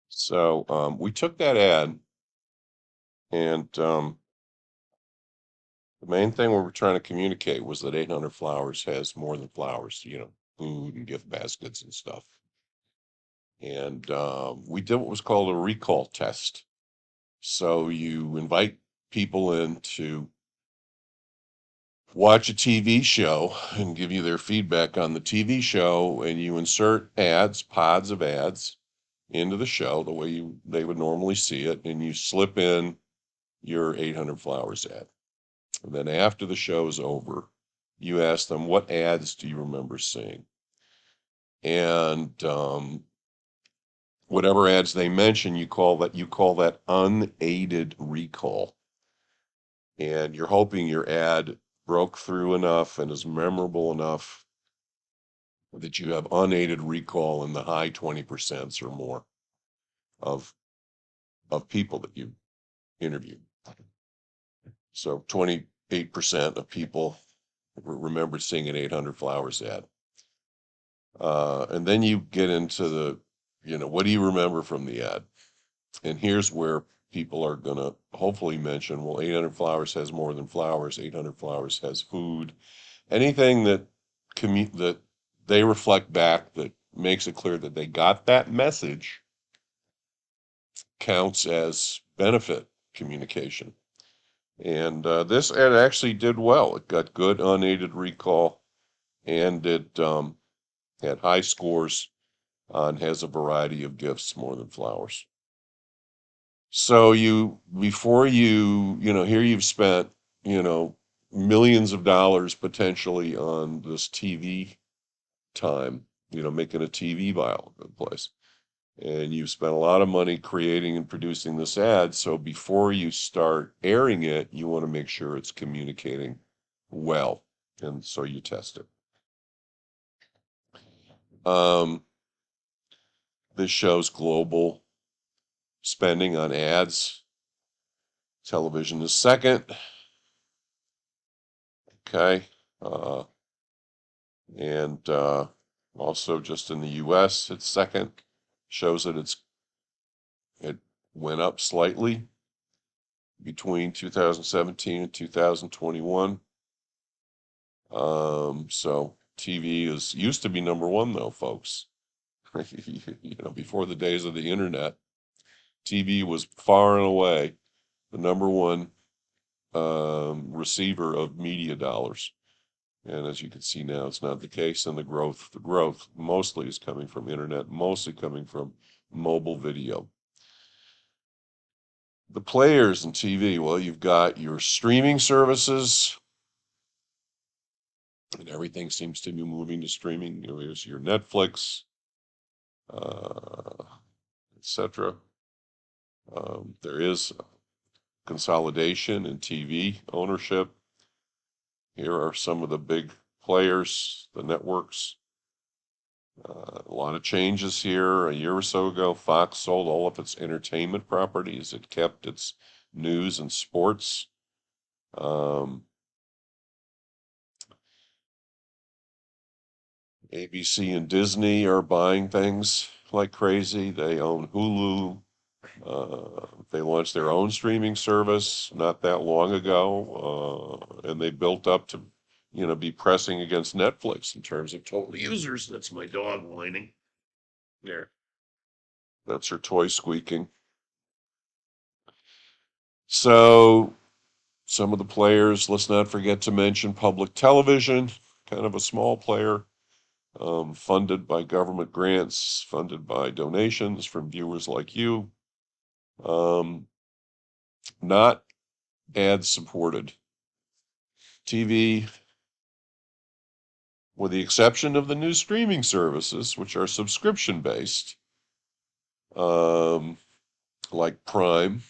So we took that ad, and the main thing we were trying to communicate was that 800 Flowers has more than flowers, food and gift baskets and stuff. And we did what was called a recall test. So you invite people in to watch a TV show and give you their feedback on the TV show, and you insert ads, pods of ads, into the show the way they would normally see it, and you slip in your 800 Flowers ad. And then after the show's over, you ask them, what ads do you remember seeing? And whatever ads they mention, you call that unaided recall. And you're hoping your ad broke through enough and is memorable enough that you have unaided recall in the high 20% or more of people that you interviewed. So 28% of people remembered seeing an 800 Flowers ad. And then you get into what do you remember from the ad? And here's where people are going to hopefully mention, well, 800 Flowers has more than flowers. 800 Flowers has food. Anything that they reflect back that makes it clear that they got that message counts as benefit communication. And this ad actually did well. It got good unaided recall, and it had high scores on has a variety of gifts more than flowers. So before here you've spent, millions of dollars potentially on this TV time, making a TV vial in place. And you've spent a lot of money creating and producing this ad. So before you start airing it, you want to make sure it's communicating well. And so you test it. Um, this shows global spending on ads. Television is second. Okay. Uh, and also just in the US, it's second. Shows that it went up slightly between 2017 and 2021. So TV used to be number one though, folks. Before the days of the internet, TV was far and away the number one receiver of media dollars. And as you can see now, it's not the case. And the growth mostly is coming from internet, mostly coming from mobile video. The players in TV, well, you've got your streaming services, and everything seems to be moving to streaming. There's your Netflix, etc. There is consolidation in TV ownership. Here are some of the big players, the networks. A lot of changes here. A year or so ago, Fox sold all of its entertainment properties. It kept its news and sports. ABC and Disney are buying things like crazy. They own Hulu. They launched their own streaming service not that long ago, and they built up to, be pressing against Netflix in terms of total users. That's my dog whining. There. That's her toy squeaking. So, some of the players, let's not forget to mention public television, kind of a small player, funded by government grants, funded by donations from viewers like you. Um, not ad supported. TV, with the exception of the new streaming services, which are subscription based, um, like Prime,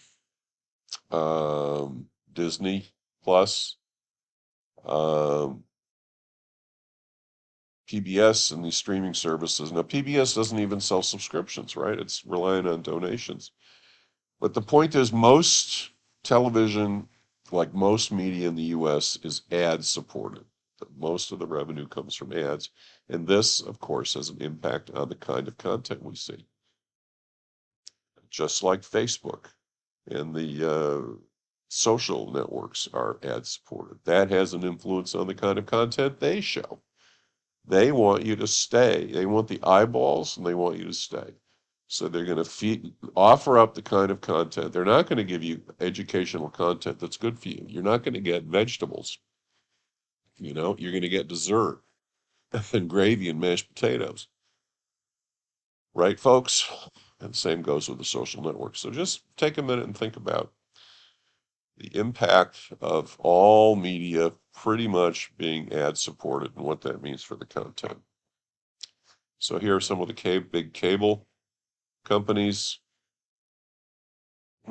Disney Plus, um, PBS, and these streaming services. Now, PBS doesn't even sell subscriptions, right? It's relying on donations. But the point is, most television, like most media in the US, is ad supported. Most of the revenue comes from ads. And this, of course, has an impact on the kind of content we see. just like Facebook and the social networks are ad supported. That has an influence on the kind of content they show. They want you to stay. They want the eyeballs and they want you to stay. So they're going to offer up the kind of content. They're not going to give you educational content that's good for you. You're not going to get vegetables. You're going to get dessert and gravy and mashed potatoes. Right, folks? And the same goes with the social networks. So just take a minute and think about the impact of all media pretty much being ad supported and what that means for the content. So here are some of the big cable companies.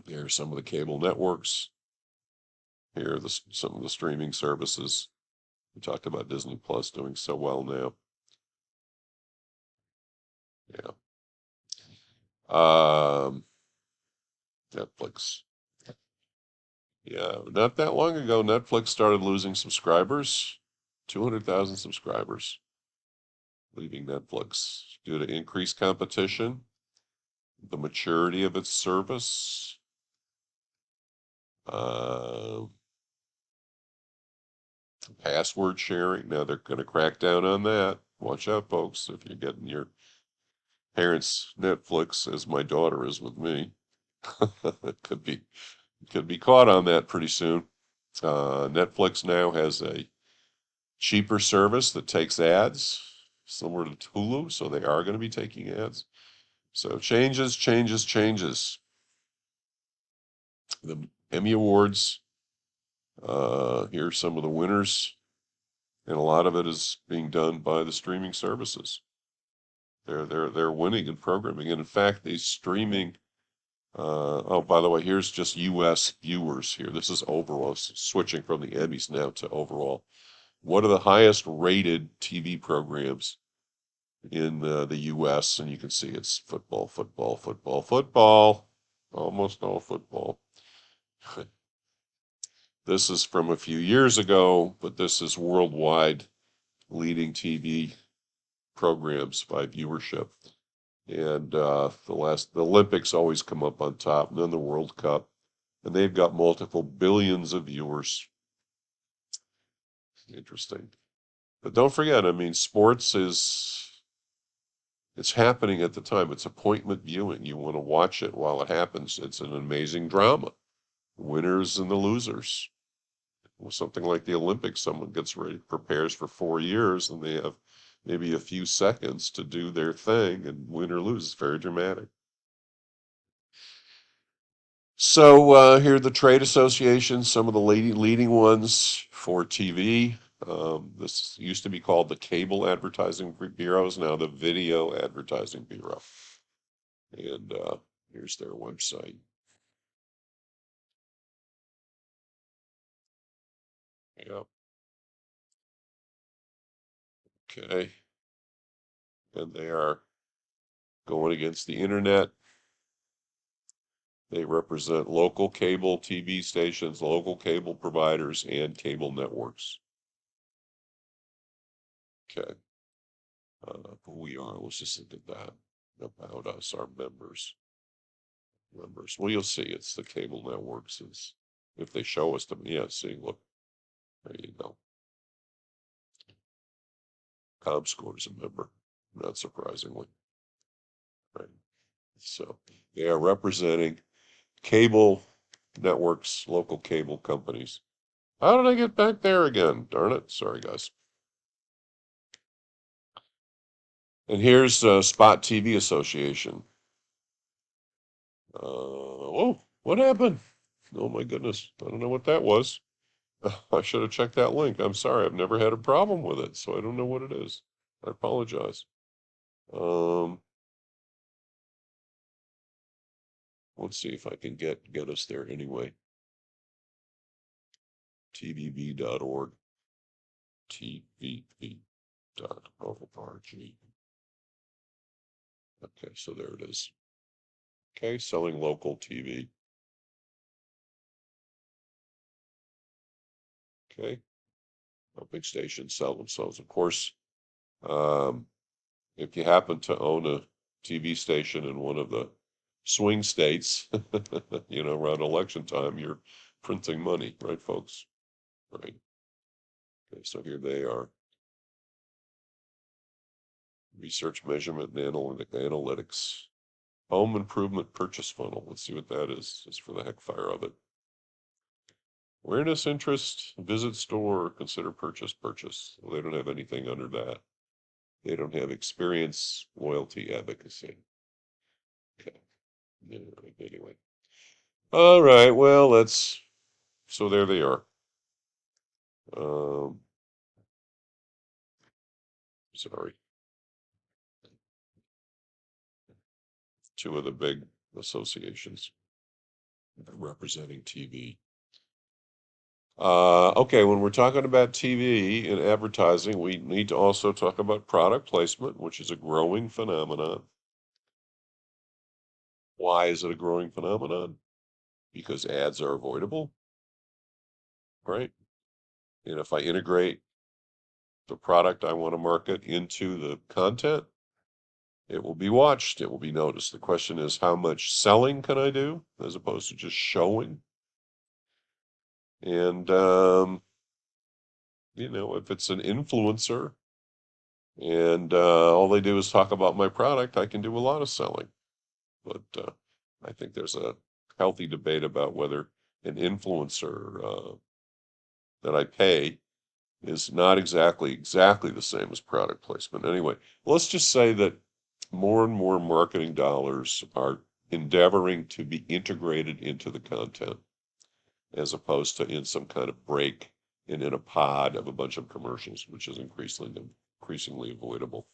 Here are some of the cable networks. Here are some of the streaming services. We talked about Disney Plus doing so well now. Yeah. Netflix. Yeah, not that long ago, Netflix started losing subscribers, 200,000 subscribers leaving Netflix due to increased competition, the maturity of its service, uh, password sharing. Now they're going to crack down on that. Watch out, folks, if you're getting your parents' Netflix, as my daughter is with me. Could be caught on that pretty soon. Netflix now has a cheaper service that takes ads, similar to Hulu, so they are going to be taking ads. So changes. The Emmy Awards. Here's some of the winners, and a lot of it is being done by the streaming services. They're winning in programming, and in fact, the streaming. Oh, by the way, here's just U.S. viewers here. This is overall, switching from the Emmys now to overall. What are the highest rated TV programs in the U.S.? And you can see it's football. Almost all football. This is from a few years ago, but this is worldwide leading TV programs by viewership. And the Olympics always come up on top, and then the World Cup, and they've got multiple billions of viewers. Interesting. But don't forget, I mean, sports it's happening at the time. It's appointment viewing. You want to watch it while it happens. It's an amazing drama. Winners and the losers. Well, something like the Olympics, someone gets ready, prepares for 4 years, and they have maybe a few seconds to do their thing, and win or lose. It's very dramatic. So here are the trade associations, some of the leading ones for TV. This used to be called the Cable Advertising Bureau, is now the Video Advertising Bureau. And here's their website. Yep. Okay. And they are going against the internet. They represent local cable TV stations, local cable providers, and cable networks. Okay. Who we are, let's just look at that. About us, our members. Well, you'll see it's the cable networks. Is if they show us them. Yeah, see, look, there you go. ComScore is a member, not surprisingly. Right. So they are representing cable networks, local cable companies. How did I get back there again? Darn it. Sorry, guys. And here's Spot TV Association. Oh, what happened? Oh my goodness. I don't know what that was. I should have checked that link. I'm sorry. I've never had a problem with it, so I don't know what it is. I apologize. Um, let's see if I can get us there anyway. tvb.org. tvb.org. Okay, so there it is. Okay, selling local TV. Okay, big stations sell themselves. Of course, um, if you happen to own a TV station in one of the swing states, around election time, you're printing money, right, folks? Right. Okay, so here they are. Research, measurement, and analytics. Home improvement purchase funnel. Let's see what that is, just for the heck fire of it. Awareness, interest, visit store, consider purchase. Well, they don't have anything under that. They don't have experience, loyalty, advocacy. Okay. Anyway. All right. Well, so there they are. Um, sorry. Two of the big associations representing TV. Okay, when we're talking about TV and advertising, we need to also talk about product placement, which is a growing phenomenon. Why is it a growing phenomenon? Because ads are avoidable, right? And if I integrate the product I want to market into the content, it will be watched, it will be noticed. The question is, how much selling can I do as opposed to just showing? And, if it's an influencer and all they do is talk about my product, I can do a lot of selling. But I think there's a healthy debate about whether an influencer that I pay is not exactly the same as product placement. Anyway, let's just say that more and more marketing dollars are endeavoring to be integrated into the content as opposed to in some kind of break and in a pod of a bunch of commercials, which is increasingly avoidable.